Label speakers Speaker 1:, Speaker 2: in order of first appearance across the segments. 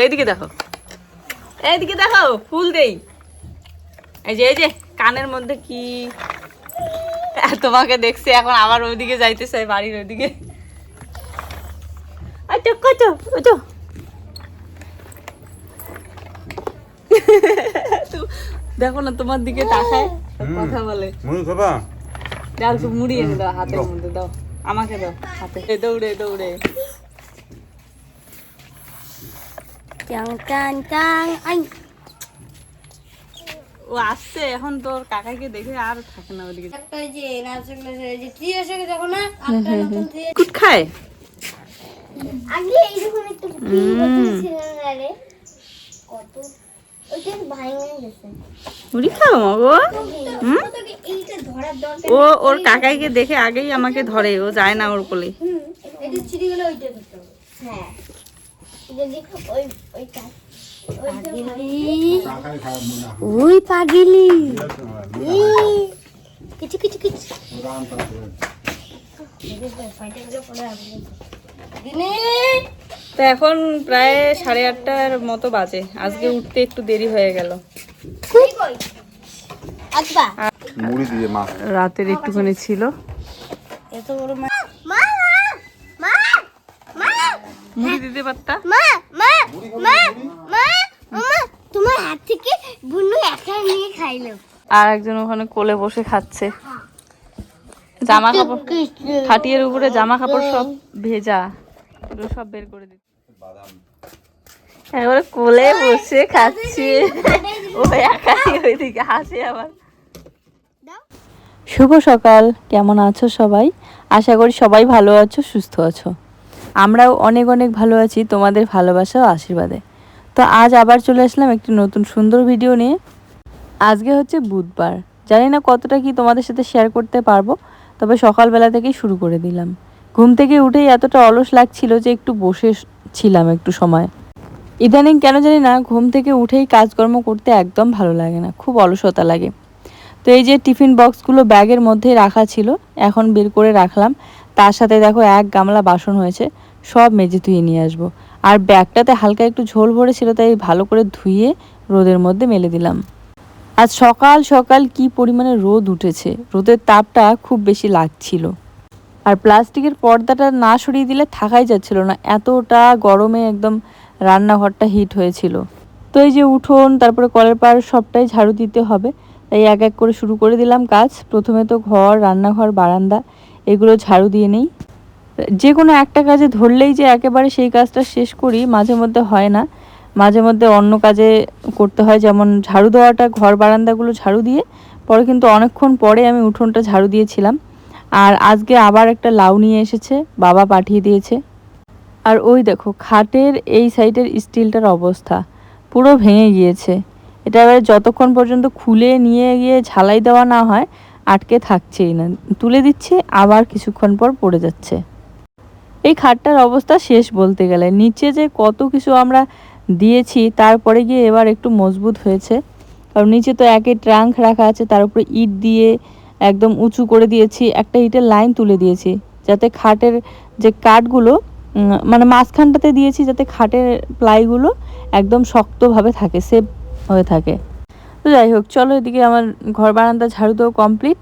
Speaker 1: এইদিকে দেখো, এইদিকে দেখো, ফুল দেই। এই যে কানের মধ্যে কি, তোমাকে দেখছি এখন আবার ওইদিকে যাইতেছে, বাড়ির ওইদিকে। দেখো না তোমার দিকে তাকায়, কথা বলে। দাও একটু মুড়ি এনে দাও, হাতের মধ্যে দাও, আমাকে দাও হাতে। দৌড়ে দৌড়ে ও আসছে এখন। তোর কাকাকে দেখে আর থাকে না ওদিকে। কুট খায় মুড়ি খাও মাগো। ও ওর কাকাইকে দেখে আগেই আমাকে ধরে, ও যায় না ওর কোলে।
Speaker 2: ওই পাগিলি কিছু কিছু কিছু
Speaker 1: তো এখন প্রায় 8:30টার মতো বাজে। আজকে উঠতে একটু দেরি হয়ে গেল। রাতের একটুখানি ছিল। মুড়ি দিতে পারতা।
Speaker 2: তোমার হাত থেকে বুনু একা নিয়ে খাইলো।
Speaker 1: আর একজন ওখানে কোলে বসে খাচ্ছে। জামা কাপড়, খাটিয়ার উপরে জামা কাপড় সব ভেজা, এগুলো সব বের করে দিচ্ছে। একবারে কোলে বসে খাচ্ছে, ও একাই ওইদিকে হাসে আবার। শুভ সকাল, কেমন আছো সবাই? আশা করি সবাই ভালো আছো, সুস্থ আছো। আমরাও অনেক অনেক ভালো আছি তোমাদের ভালোবাসা ও আশীর্বাদে। তো আজ আবার চলে আসলাম একটি নতুন সুন্দর ভিডিও নিয়ে। আজকে হচ্ছে বুধবার, জানি না কতটা কি তোমাদের সাথে শেয়ার করতে পারবো, তবে সকালবেলা থেকেই শুরু করে দিলাম। ঘুম থেকে উঠেই এতটা অলস লাগছিল যে একটু বসে ছিলাম একটু সময়। ইদানিং কেন জানি না ঘুম থেকে উঠেই কাজকর্ম করতে একদম ভালো লাগে না, খুব অলসতা লাগে। তো এই যে টিফিন বক্সগুলো ব্যাগের মধ্যে রাখা ছিল, এখন বের করে রাখলাম। তার সাথে দেখো 1 গামলা বাসন হয়েছে, সব মেজে ধুয়ে নিয়ে আসবো। আর ব্যাগটাতে হালকা একটু ঝোল ভরেছিল, তাই ভালো করে ধুয়ে রোদের মধ্যে মেলে দিলাম। আজ সকাল সকাল কি পরিমাণে রোদ উঠেছে, রোদের তাপটা খুব বেশি লাগছিল। আর প্লাস্টিকের পর্দাটা না সরিয়ে দিলে থাকাই যাচ্ছিল না, এতটা গরমে একদম রান্নাঘরটা হিট হয়েছিল। তো এই যে উঠোন, তারপরে কলের পাড় সবটাই ঝাড়ু দিতে হবে, তাই এক এক করে শুরু করে দিলাম কাজ। প্রথমে তো ঘর, রান্নাঘর, বারান্দা এগুলো ঝাড়ু দিয়ে নেই। যে কোনো একটা কাজে ধরলেই যে একেবারে সেই কাজটা শেষ করি মাঝে মধ্যে হয় না, মাঝে মধ্যে অন্য কাজে করতে হয়। যেমন ঝাড়ু দেওয়াটা, ঘর বারান্দাগুলো ঝাড়ু দিয়ে পরে কিন্তু অনেকক্ষণ পরে আমি উঠোনটা ঝাড়ু দিয়েছিলাম। আর আজকে আবার একটা লাউ নিয়ে এসেছে, বাবা পাঠিয়ে দিয়েছে। আর ওই দেখো খাটের এই সাইডের স্টিলটার অবস্থা পুরো ভেঙে গিয়েছে। এটা এবারে যতক্ষণ পর্যন্ত খুলে নিয়ে গিয়ে ঝালাই দেওয়া না হয় আটকে থাকছেই না, তুলে দিচ্ছে আবার কিছুক্ষণ পর পড়ে যাচ্ছে। এই খাটটার অবস্থা শেষ বলতে গেলে। নিচে যে কত কিছু আমরা দিয়েছি, তারপরে গিয়ে এবার একটু মজবুত হয়েছে। কারণ নিচে তো একে ট্রাঙ্ক রাখা আছে, তার উপরে ইট দিয়ে একদম উঁচু করে দিয়েছি, একটা ইটের লাইন তুলে দিয়েছি যাতে খাটের যে কাঠগুলো মানে মাঝখানটাতে দিয়েছি, যাতে খাটের প্লাইগুলো একদম শক্তভাবে থাকে, সেফ হয়ে থাকে। তো যাই হোক, চলো এদিকে আমার ঘর বারান্দা ঝাড়ু দেওয়া কমপ্লিট।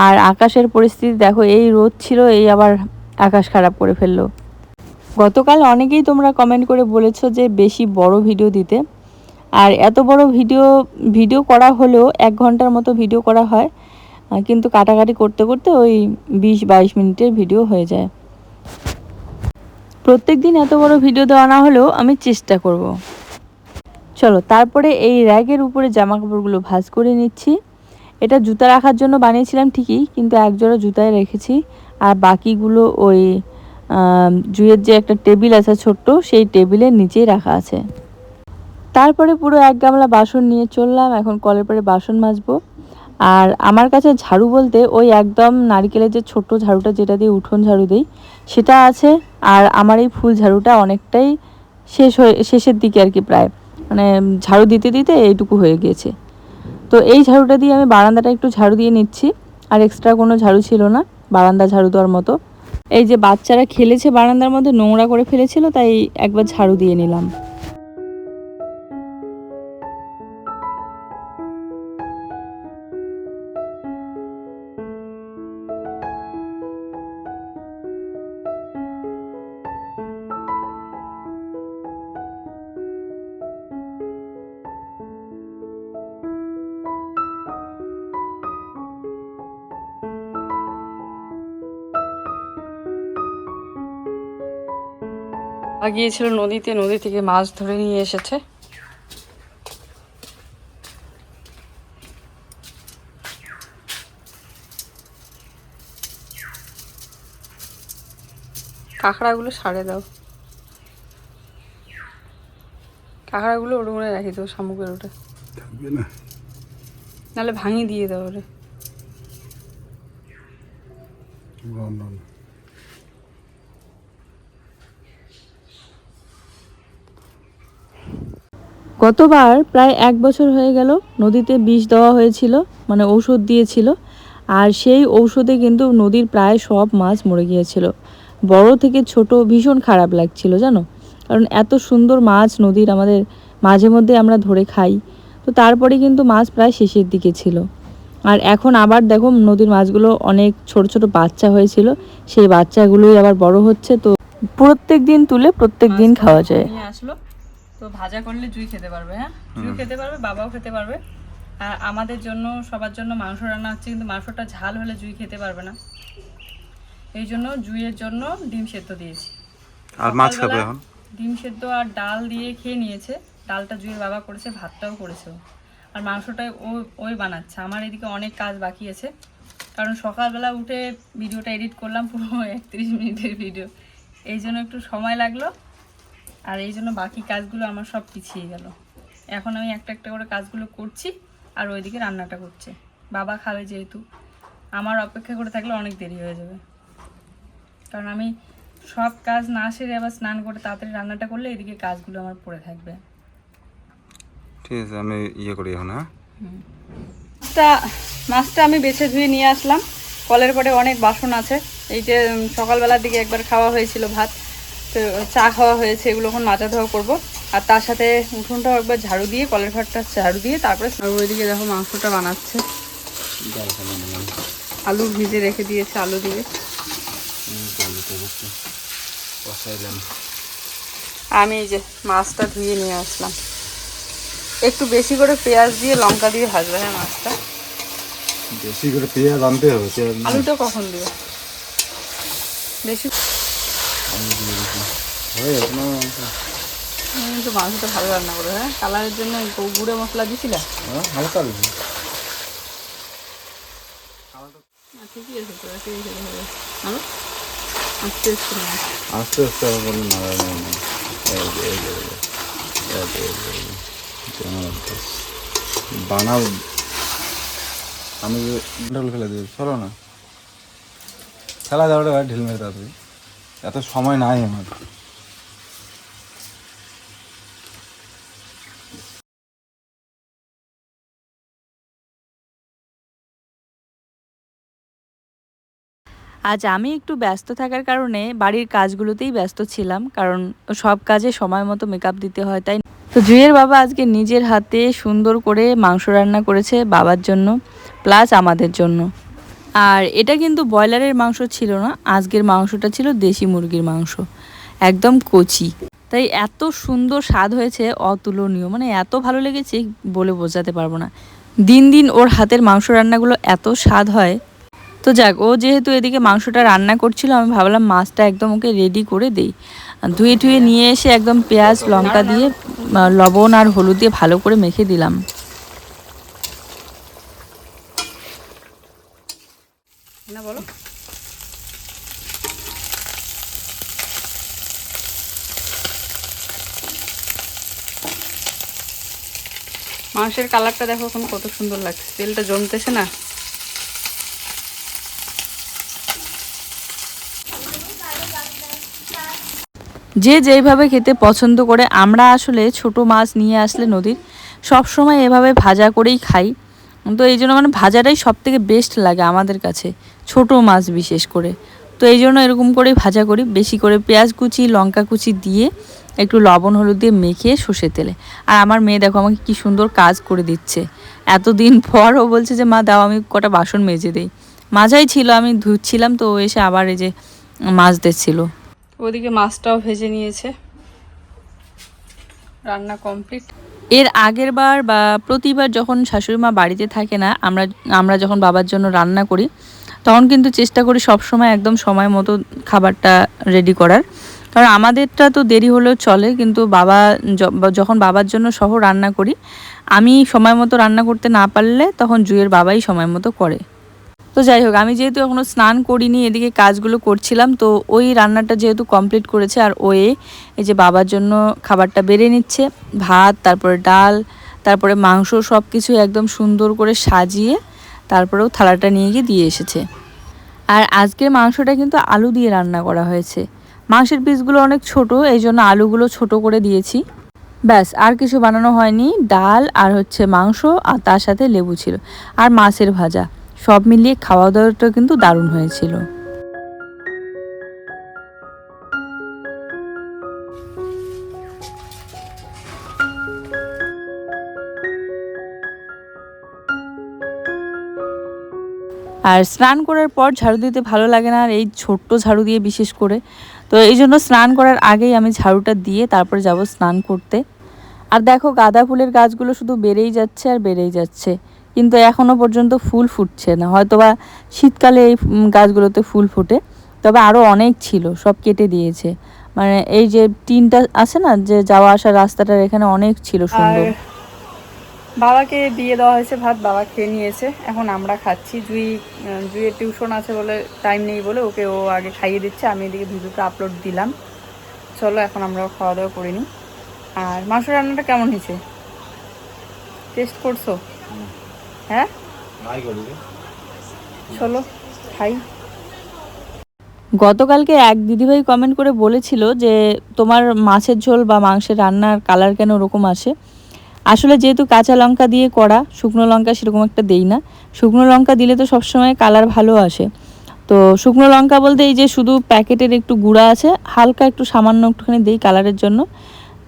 Speaker 1: আর আকাশের পরিস্থিতি দেখো, এই রোদ ছিল, এই আবার আকাশ খারাপ করে ফেললো। গতকাল অনেকেই তোমরা কমেন্ট করে বলেছো যে বেশি বড় ভিডিও দিতে। আর এত বড় ভিডিও করা হলেও 1 ঘন্টার মতো ভিডিও করা হয়, কিন্তু কাটাকাটি করতে করতে ওই 20-22 মিনিটের ভিডিও হয়ে যায়। প্রত্যেক দিন এত বড় ভিডিও দেওয়া না হলেও আমি চেষ্টা করব। চলো তারপরে এই র্যাগের উপরে জামা কাপড়গুলো ভাঁজ করে নিচ্ছি। এটা জুতা রাখার জন্য বানিয়েছিলাম ঠিকই, কিন্তু একজোড়া জুতায় রেখেছি, আর বাকিগুলো ওই জুয়ের যে একটা টেবিল আছে ছোট্ট, সেই টেবিলের নিচেই রাখা আছে। তারপরে পুরো 1 গামলা বাসন নিয়ে চললাম, এখন কলের পরে বাসন মাজবো। আর আমার কাছে ঝাড়ু বলতে ওই একদম নারকেলের যে ছোট্ট ঝাড়ুটা, যেটা দিয়ে উঠোন ঝাড়ু দিই, সেটা আছে। আর আমার এই ফুল ঝাড়ুটা অনেকটাই শেষের দিকে আর কি, প্রায় মানে ঝাড়ু দিতে দিতে এইটুকু হয়ে গিয়েছে। তো এই ঝাড়ুটা দিয়ে আমি বারান্দাটা একটু ঝাড়ু দিয়ে নিচ্ছি। আর এক্সট্রা কোনো ঝাড়ু ছিল না বারান্দা ঝাড়ু দেওয়ার মতো। এই যে বাচ্চারা খেলেছে বারান্দার মধ্যে, নোংরা করে ফেলেছিল, তাই একবার ঝাড়ু দিয়ে নিলাম। গিয়েছিল নদীতে, নদী থেকে মাছ ধরে নিয়ে এসেছে। কাঁকড়াগুলো সারে দাও, কাঁকড়াগুলো ওটা করে রাখি দাও, শামুকের ওটা
Speaker 3: থাকবে না,
Speaker 1: নাহলে ভাঙিয়ে দিয়ে দাও ওরে। গতবার প্রায় 1 বছর হয়ে গেল নদীতে বিষ দেওয়া হয়েছিল, মানে ঔষধ দিয়েছিল, আর সেই ঔষধে কিন্তু নদীর প্রায় সব মাছ মরে গিয়েছিল। বড় থেকে ছোট ভীষণ খারাপ লাগছিল জানো, কারণ এত সুন্দর মাছ নদীর আমাদের মাঝে মধ্যে আমরা ধরে খাই, তো তারপরে কিন্তু মাছ প্রায় শেষের দিকে ছিল। আর এখন আবার দেখো নদীর মাছগুলো অনেক ছোট ছোট বাচ্চা হয়েছিল, সেই বাচ্চাগুলোই আবার বড় হচ্ছে, তো প্রত্যেক দিন তুলে প্রত্যেক দিন খাওয়া যায়। নিয়ে আসলো তো ভাজা করলে জুই খেতে পারবে, হ্যাঁ জুই খেতে পারবে, বাবাও খেতে পারবে। আর আমাদের জন্য সবার জন্য মাংস রান্না হচ্ছে, কিন্তু মাংসটা ঝাল হলে জুই খেতে পারবে না, এই জন্য জুইয়ের জন্য ডিম সেদ্ধ দিয়েছি।
Speaker 3: আর মাছ খাবে এখন?
Speaker 1: ডিম সেদ্ধ আর ডাল দিয়ে খেয়ে নিয়েছে, ডালটা জুইয়ের বাবা করেছে, ভাতটাও করেছে, আর মাংসটাই ওই বানাচ্ছে। আমার এদিকে অনেক কাজ বাকি আছে, কারণ সকালবেলা উঠে ভিডিওটা এডিট করলাম, পুরো 31 মিনিটের ভিডিও, এই জন্য একটু সময় লাগলো, আর এই জন্য বাকি কাজগুলো আমার সব পিছিয়ে গেল। এখন আমি একটা একটা করে কাজগুলো করছি, আর ওইদিকে রান্নাটা করছে। বাবা খাবে যেহেতু, আমার অপেক্ষা করে থাকলে অনেক দেরি হয়ে যাবে, কারণ আমি সব কাজ না সেরে আবার স্নান করে তাড়াতাড়ি রান্নাটা করলে এদিকে কাজগুলো আমার পড়ে থাকবে।
Speaker 3: ঠিক আছে, আমি করি এখন। হ্যাঁ,
Speaker 1: মাছটা আমি বেছে ধুয়ে নিয়ে আসলাম। কলের পরে অনেক বাসন আছে, এই যে সকালবেলার দিকে একবার খাওয়া হয়েছিল ভাত, তো চা খাওয়া হয়েছে, এগুলো এখন মাজা ধোয়া করবো। আর তার সাথে উঠোনটাও একবার ঝাড়ু দিয়ে, কলের ঘরটা ঝাড়ু দিয়ে তারপরে ওইদিকে দেখো মাংসটা বানাচ্ছে, আলু ভিজে রেখে দিয়েছে, আলু দিয়ে। আমি এই যে মাছটা ধুয়ে নিয়ে আসলাম, একটু বেশি করে পেঁয়াজ দিয়ে লঙ্কা দিয়ে ভাজবে, হ্যাঁ মাছটা
Speaker 3: বেশি করে পেঁয়াজ আনতে হবে।
Speaker 1: আলুটা কখন দিবে বেশি? কিন্তু মাংসটা ভালো রান্না করে, হ্যাঁ কালারের জন্য গুঁড়ো মশলা দিছিলা?
Speaker 3: হালকা
Speaker 1: ঠিকই আছে তো, আরো আস্তে আস্তে
Speaker 3: আস্তে আস্তে বানাও। আমি ঢোল ফেলে দিই, চলো না খেলা যাওয়াটা ঢিল মেরে তাড়াতাড়ি, এত সময় নাই আমার।
Speaker 1: আজ আমি একটু ব্যস্ত থাকার কারণে বাড়ির কাজগুলোতেই ব্যস্ত ছিলাম, কারণ সব কাজে সময় মতো মেকআপ দিতে হয়, তাই। তো জুইয়ের বাবা আজকে নিজের হাতে সুন্দর করে মাংস রান্না করেছে বাবার জন্য প্লাস আমাদের জন্য। আর এটা কিন্তু ব্রয়লারের মাংস ছিল না, আজকের মাংসটা ছিল দেশি মুরগির মাংস, একদম কচি, তাই এত সুন্দর স্বাদ হয়েছে, অতুলনীয়, মানে এত ভালো লেগেছে বলে বোঝাতে পারবো না। দিন দিন ওর হাতের মাংস রান্নাগুলো এত স্বাদ হয়। তো যাক, ও যেহেতু এদিকে মাংসটা রান্না করছিল, আমি ভাবলাম মাছটা একদম ওকে রেডি করে দেই। ধুয়ে টুয়ে নিয়ে এসে একদম পেঁয়াজ লঙ্কা দিয়ে লবণ আর হলুদ দিয়ে ভালো করে মেখে দিলাম। না বলো, মাংসের কালারটা দেখো এখন কত সুন্দর লাগছে, তেলটা জমতেছে না। যে যেইভাবে খেতে পছন্দ করে, আমরা আসলে ছোট মাছ নিয়ে আসলে নদীর সব সময় এভাবে ভাজা করেই খাই, তো এই জন্য মানে ভাজাটাই সব থেকে বেস্ট লাগে আমাদের কাছে, ছোট মাছ বিশেষ করে। তো এই জন্য এরকম করেই ভাজা করি, বেশি করে পেঁয়াজ কুচি লঙ্কা কুচি দিয়ে একটু লবণ হলুদ দিয়ে মেখে সর্ষের তেলে। আর আমার মেয়ে দেখো আমাকে কি সুন্দর কাজ করে দিচ্ছে, এতদিন পর ও বলছে যে মা দাও আমি কটা বাসন মেজে দিই। মাজাই ছিল, আমি ধুচ্ছিলাম, তো ও এসে আবার এই যে মাছ দিচ্ছিল। ওদিকে মাছটাও ভেজে নিয়েছে, রান্না কমপ্লিট। এর আগের বার বা প্রতিবার যখন শাশুড়ি মা বাড়িতে থাকে না, আমরা যখন বাবার জন্য রান্না করি, তখন কিন্তু চেষ্টা করি সব সময় একদম সময় মতো খাবারটা রেডি করার। কারণ আমাদেরটা তো দেরি হলেও চলে, কিন্তু বাবা যখন বাবার জন্য সহ রান্না করি, আমি সময় মতো রান্না করতে না পারলে তখন জুয়ের বাবাই সময় মতো করে। তো যাই হোক, আমি যেহেতু এখনও স্নান করিনি, এদিকে কাজগুলো করছিলাম, তো ওই রান্নাটা যেহেতু কমপ্লিট করেছে আর ওয়ে এই যে বাবার জন্য খাবারটা বেড়ে নিচ্ছে, ভাত, তারপরে ডাল, তারপরে মাংস, সব কিছু একদম সুন্দর করে সাজিয়ে তারপরেও থালাটা নিয়ে গিয়ে দিয়ে এসেছে। আর আজকের মাংসটা কিন্তু আলু দিয়ে রান্না করা হয়েছে। মাংসের পিসগুলো অনেক ছোট, এই জন্য আলুগুলো ছোট করে দিয়েছি। ব্যাস, আর কিছু বানানো হয়নি। ডাল আর হচ্ছে মাংস, আর তার সাথে লেবু ছিল, আর মাছের ভাজা। সব মিলিয়ে খাওয়া দাওয়াটা কিন্তু দারুণ হয়েছিল। আর স্নান করার পর ঝাড়ু দিতে ভালো লাগে না, আর এই ছোট্ট ঝাড়ু দিয়ে বিশেষ করে। তো এই জন্য স্নান করার আগেই আমি ঝাড়ুটা দিয়ে তারপরে যাব স্নান করতে। আর দেখো, গাঁদা ফুলের গাছগুলো শুধু বেড়েই যাচ্ছে আর বেড়েই যাচ্ছে, কিন্তু এখনও পর্যন্ত ফুল ফুটছে না। হয়তোবা শীতকালে এই গাছগুলোতে ফুল ফোটে, তবে আরও অনেক ছিল, সব কেটে দিয়েছে। মানে এই যে টিনটা আছে না, যে যাওয়া আসার রাস্তাটার এখানে অনেক ছিল সুন্দর। বাবাকে দিয়ে দেওয়া হয়েছে ভাত, বাবা খেয়ে নিয়েছে, এখন আমরা খাচ্ছি। জুইয়ের টিউশন আছে বলে, টাইম নেই বলে ওকে ও আগে খাইয়ে দিচ্ছে, আমি এদিকে ভিডিওটা আপলোড দিলাম। চলো এখন আমরাও খাওয়া দাওয়া করে নিই। আর মাংস রান্নাটা কেমন হয়েছে, টেস্ট করছো? হ্যাঁ, চলো খাই। গতকালকে এক দিদিভাই কমেন্ট করে বলেছিল যে তোমার মাছের ঝোল বা মাংসের রান্নার কালার কেন ওরকম আসে। আসলে যেহেতু কাঁচা লঙ্কা দিয়ে করা, শুকনো লঙ্কা সেরকম একটা দেই না। শুকনো লঙ্কা দিলে তো সবসময় কালার ভালো আসে। তো শুকনো লঙ্কা বলতে এই যে শুধু প্যাকেটের একটু গুঁড়া আছে, হালকা একটু সামান্য একটুখানি দেই কালারের জন্য,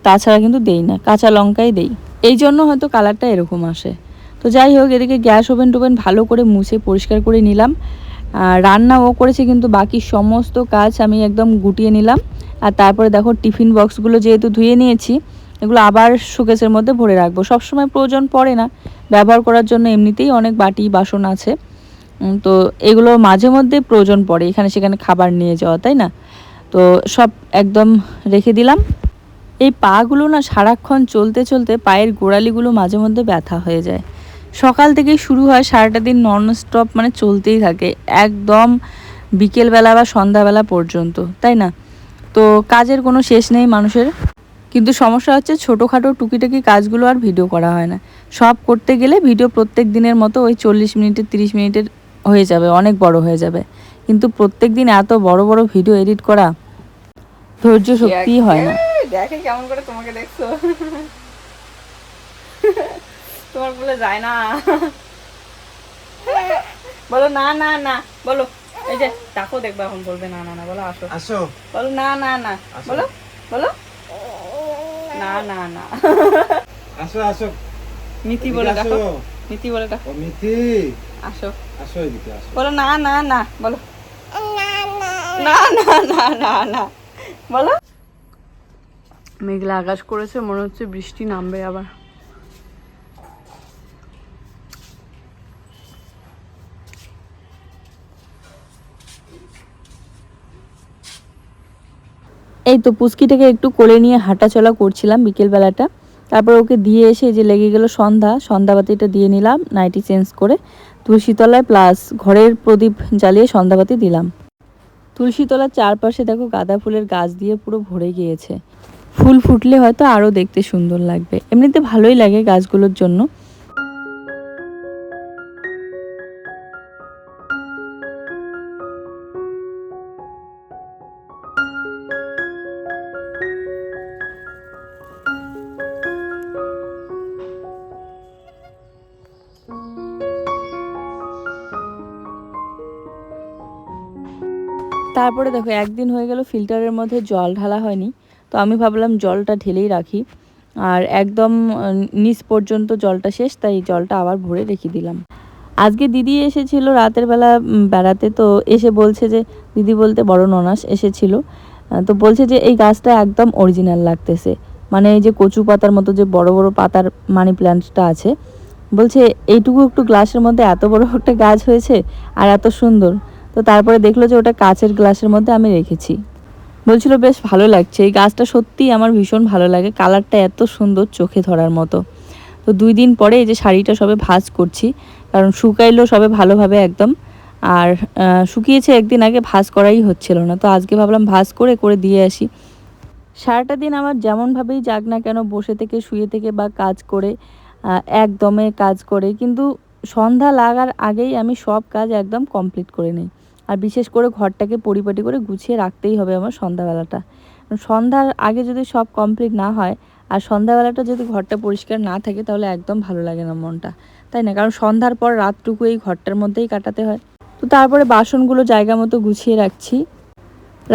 Speaker 1: তাছাড়া কিন্তু দেই না, কাঁচা লঙ্কাই দেই। এই জন্য হয়তো কালারটা এরকম আসে। তো যাই হোক, এদিকে গ্যাস ওভেন টোভেন ভালো করে মুছে পরিষ্কার করে নিলাম। রান্না ও করেছে, কিন্তু বাকি সমস্ত কাজ আমি একদম গুটিয়ে নিলাম। আর তারপরে দেখো, টিফিন বক্সগুলো যেহেতু ধুয়ে নিয়েছি, এগুলো আবার শোকেসের মধ্যে ভরে রাখবো। সবসময় প্রয়োজন পড়ে না ব্যবহার করার জন্য, এমনিতেই অনেক বাটি বাসন আছে, তো এগুলো মাঝে মধ্যে প্রয়োজন পড়ে এখানে সেখানে খাবার নিয়ে যাওয়া, তাই না? তো সব একদম রেখে দিলাম। এই পাগুলো না সারাক্ষণ চলতে চলতে পায়ের গোড়ালিগুলো মাঝে মধ্যে ব্যথা হয়ে যায়। সকাল থেকে শুরু হয়, সারাটা দিন নন স্টপ মানে চলতেই থাকে, একদম বিকেলবেলা বা সন্ধ্যাবেলা পর্যন্ত, তাই না? তো কাজের কোনো শেষ নেই মানুষের। কিন্তু সমস্যা হচ্ছে ছোটোখাটো টুকিটাকি কাজগুলো আর ভিডিও করা হয় না। সব করতে গেলে ভিডিও প্রত্যেক দিনের মতো ওই 40 মিনিটের 30 মিনিটের হয়ে যাবে, অনেক বড় হয়ে যাবে। কিন্তু প্রত্যেক দিন এত বড় বড় ভিডিও এডিট করা ধৈর্য সত্যিই হয় না। দেখে কেমন করে তোমাকে দেখছো, তোমার বলে যায় না, বলো না না না, বলো এই যে দেখো, দেখবে এখন বলবে না না না, বলো আসো আসো, বলো না না না, বলো বলো না না না,
Speaker 3: আসো আসো,
Speaker 1: মিতি বলে দেখো, মিতি বলে দেখো,
Speaker 3: মিতি
Speaker 1: আসো
Speaker 3: আসো, এদিকে আসো,
Speaker 1: বলো না না না, বলো না না না না না, বলো। মেঘলা আকাশ করেছে, মনে হচ্ছে বৃষ্টি নামবে আবার। এই তো পুচকিটাকে একটু কোলে নিয়ে হাঁটাচলা করছিলাম বিকেলবেলাটা। তারপর ওকে দিয়ে এসে যে লেগে গেল সন্ধ্যাবাতিটা দিয়ে নিলাম, নাইটি চেঞ্জ করে তুলসীতলায় প্লাস ঘরের প্রদীপ জ্বালিয়ে সন্ধ্যাবাতি দিলাম। তুলসীতলার চারপাশে দেখো গাঁদা ফুলের গাছ দিয়ে পুরো ভরে গিয়েছে। ফুল ফুটলে হয়তো আরও দেখতে সুন্দর লাগবে, এমনিতে ভালোই লাগে গাছগুলোর জন্য। তারপরে দেখো, একদিন হয়ে গেল ফিল্টারের মধ্যে জল ঢালা হয়নি, তো আমি ভাবলাম জলটা ঢেলেই রাখি। আর একদম নিচ পর্যন্ত জলটা শেষ, তাই জলটা আবার ভরে রেখে দিলাম। আজকে দিদি এসেছিল রাতের বেলা বেড়াতে, তো এসে বলছে যে, দিদি বলতে বড় ননাস এসেছিল, তো বলছে যে এই গাছটা একদম অরিজিনাল লাগতেছে। মানে এই যে কচু পাতার মতো যে বড় বড় পাতার মানি প্ল্যান্টটা আছে, বলছে এইটুকু একটু গ্লাসের মধ্যে এত বড় একটা গাছ হয়েছে আর এত সুন্দর। তো তারপরে দেখলো যে ওটা কাচের গ্লাসের মধ্যে আমি রেখেছি। বলছিল বেশ ভালো লাগছে, এই গাছটা সত্যিই আমার ভীষণ ভালো লাগে, কালারটা এত সুন্দর চোখে ধরার মতো। তো 2 দিন পরে এই যে শাড়িটা সবে ভাঁজ করছি, কারণ শুকাইলো সবে ভালোভাবে একদম। আর শুকিয়েছে একদিন আগে, ভাঁজ করাই হচ্ছিল না, তো আজকে ভাবলাম ভাঁজ করে করে দিয়ে আসি। সারাটা দিন আমার যেমনভাবেই যাক না কেন, বসে থেকে শুয়ে থেকে বা কাজ করে একদমে কাজ করে, কিন্তু সন্ধ্যা লাগার আগেই আমি সব কাজ একদম কমপ্লিট করে নিই। আর বিশেষ করে ঘরটাকে পরিপাটি করে গুছিয়ে রাখতেই হবে আমার সন্ধ্যাবেলাটা। সন্ধ্যার আগে যদি সব কমপ্লিট না হয় আর সন্ধ্যাবেলাটা যদি ঘরটা পরিষ্কার না থাকে, তাহলে একদম ভালো লাগে না মনটা, তাই না? কারণ সন্ধ্যার পর রাতটুকু এই ঘরটার মধ্যেই কাটাতে হয়। তো তারপরে বাসনগুলো জায়গা মতো গুছিয়ে রাখছি।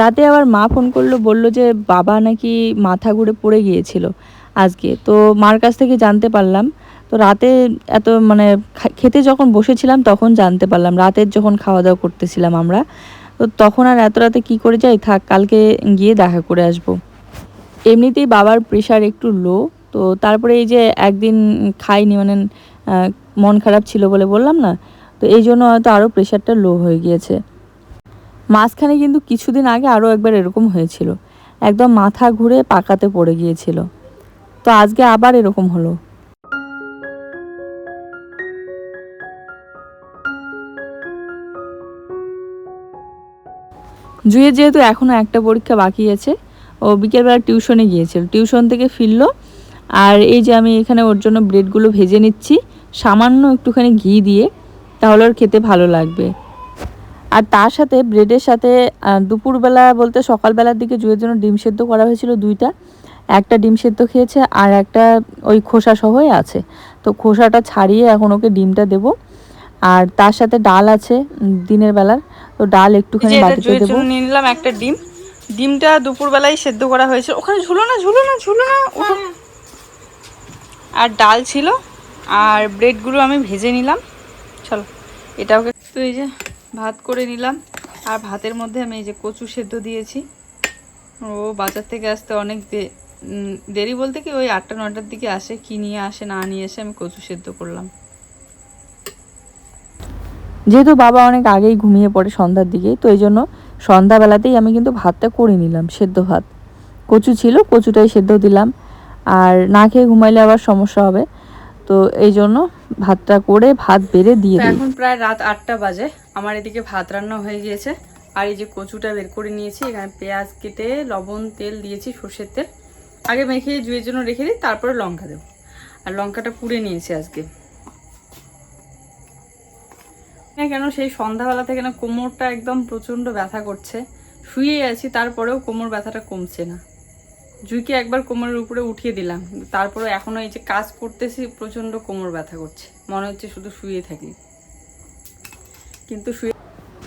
Speaker 1: রাতে আবার মা ফোন করলো, বলল যে বাবা নাকি মাথা ঘুরে পড়ে গিয়েছিল আজকে। তো মার কাছ থেকে জানতে পারলাম। তো রাতে এত মানে খেতে যখন বসেছিলাম তখন জানতে পারলাম, রাতের যখন খাওয়া দাওয়া করতেছিলাম আমরা, তো তখন আর এত রাতে কী করে যাই, থাক কালকে গিয়ে দেখা করে আসব। এমনিতেই বাবার প্রেশার একটু লো, তো তারপরে এই যে একদিন খাইনি, মানে মন খারাপ ছিল বলে বললাম না, তো এই জন্য হয়তো আরও প্রেশারটা লো হয়ে গিয়েছে। মাঝখানে কিন্তু কিছুদিন আগে আরও একবার এরকম হয়েছিল, একদম মাথা ঘুরে পাকাতে পড়ে গিয়েছিল। তো আজকে আবার এরকম হলো। জুয়ের যেহেতু এখনও একটা পরীক্ষা বাকি আছে, ও বিকেলবেলা টিউশনে গিয়েছিল, টিউশন থেকে ফিরলো। আর এই যে আমি এখানে ওর জন্য ব্রেডগুলো ভেজে নিচ্ছি সামান্য একটুখানি ঘি দিয়ে, তাহলে ওর খেতে ভালো লাগবে। আর তার সাথে ব্রেডের সাথে দুপুরবেলা বলতে সকালবেলার দিকে জুয়ের জন্য ডিম সেদ্ধ করা হয়েছিল 2টা, একটা ডিম সেদ্ধ খেয়েছে আর একটা ওই খোসা সহই আছে। তো খোসাটা ছাড়িয়ে এখন ওকে ডিমটা দেব। আর তার সাথে ডাল আছে দিনের বেলার, তো ডাল একটুখানি বাটিতে দেবো। নিয়ে নিলাম একটা ডিম, ডিমটা দুপুরবেলায় সেদ্ধ করা হয়েছে। ওখানে ঝুলো না ঝুলো না ঝুলো না, ওঠো। আর ডাল ছিল, আর ব্রেডগুলো আমি ভেজে নিলাম। চলো এটা ওকে, তো এই যে ভাত করে নিলাম। আর ভাতের মধ্যে আমি এই যে কচু সেদ্ধ দিয়েছি। ও বাজার থেকে আসতে অনেক দেরি বলতে কি ওই 8টা 9টার দিকে আসে, কি নিয়ে আসে না নিয়ে এসে আমি কচু সেদ্ধ করলাম। যেহেতু বাবা অনেক আগেই ঘুমিয়ে পড়ে সন্ধ্যার দিকে, তো এই জন্য সন্ধ্যাবেলাতেই আমি কিন্তু ভাতটা করে নিলাম, সেদ্ধ ভাত। কচু ছিল, কচুটাই সেদ্ধ দিলাম। আর না খেয়ে ঘুমাইলে আবার সমস্যা হবে, তো এই জন্য ভাতটা করে ভাত বেড়ে দিয়ে দিই। এখন প্রায় রাত 8টা বাজে, আমার এদিকে ভাত রান্না হয়ে গিয়েছে। আর এই যে কচুটা বের করে নিয়েছি, এখানে পেঁয়াজ কেটে লবণ তেল দিয়েছি, সর্ষের তেল আগে মেখে জুয়ের জন্য রেখে দিই, তারপরে লঙ্কা দেবো। আর লঙ্কাটা পুড়ে নিয়েছি আজকে। কেন সেই সন্ধ্যাবেলা থেকে না কোমরটা একদম প্রচণ্ড ব্যথা করছে, শুয়ে আছি তারপরেও কোমর ব্যথাটা কমছে না। জুইকে একবার কোমরের উপরে উঠিয়ে দিলাম, তারপরে এখনো এই যে কাজ করতেছি প্রচণ্ড কোমর ব্যথা করছে, মনে হচ্ছে শুধু শুয়ে থাকি। কিন্তু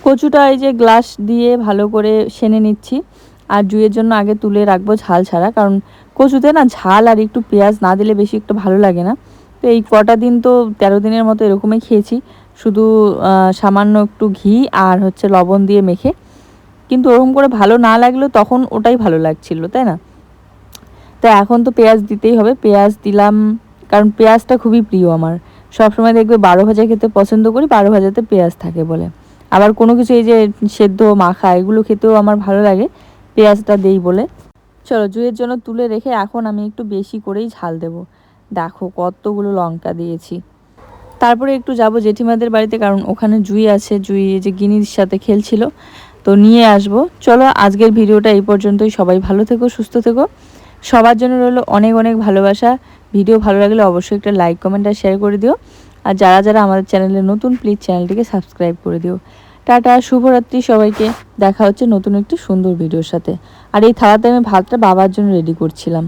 Speaker 1: কচুটা এই যে গ্লাস দিয়ে ভালো করে সেনে নিচ্ছি। আর জুইয়ের জন্য আগে তুলে রাখবো ঝাল ছাড়া, কারণ কচুতে না ঝাল আর একটু পেঁয়াজ না দিলে বেশি একটু ভালো লাগে না। তো এই কটা দিন তো 13 দিনের মতো এরকমই খেয়েছি, শুধু সামান্য একটু ঘি আর হচ্ছে লবণ দিয়ে মেখে। কিন্তু ওরকম করে ভালো না লাগলেও তখন ওটাই ভালো লাগছিল, তাই না? তো এখন তো পেঁয়াজ দিতেই হবে, পেঁয়াজ দিলাম, কারণ পেঁয়াজটা খুবই প্রিয় আমার। সবসময় দেখবে 12 ভাজা খেতে পছন্দ করি, 12 ভাজাতে পেঁয়াজ থাকে বলে। আবার কোনো কিছু এই যে সেদ্ধ মাখা এগুলো খেতেও আমার ভালো লাগে, পেঁয়াজটা দেই বলে। চলো জুইয়ের জন্য তুলে রেখে এখন আমি একটু বেশি করেই ঝাল দেব। দেখো কতগুলো লঙ্কা দিয়েছি। তারপরে একটু যাব জেঠিমাদের বাড়িতে, কারণ ওখানে জুই আছে, জুই যে গিনির সাথে খেলছিল, তো নিয়ে আসবো। চলো আজকের ভিডিওটা এই পর্যন্তই। সবাই ভালো থেকো, সুস্থ থেকো। সবার জন্য রইলো অনেক অনেক ভালোবাসা। ভিডিও ভালো লাগলে অবশ্যই একটা লাইক কমেন্ট আর শেয়ার করে দিও। আর যারা যারা আমাদের চ্যানেলে নতুন, প্লিজ চ্যানেলটিকে সাবস্ক্রাইব করে দিও। টাটা, শুভরাত্রি সবাইকে। দেখা হচ্ছে নতুন একটি সুন্দর ভিডিওর সাথে। আর এই থালাতে আমি ভাতটা বাবার জন্য রেডি করছিলাম।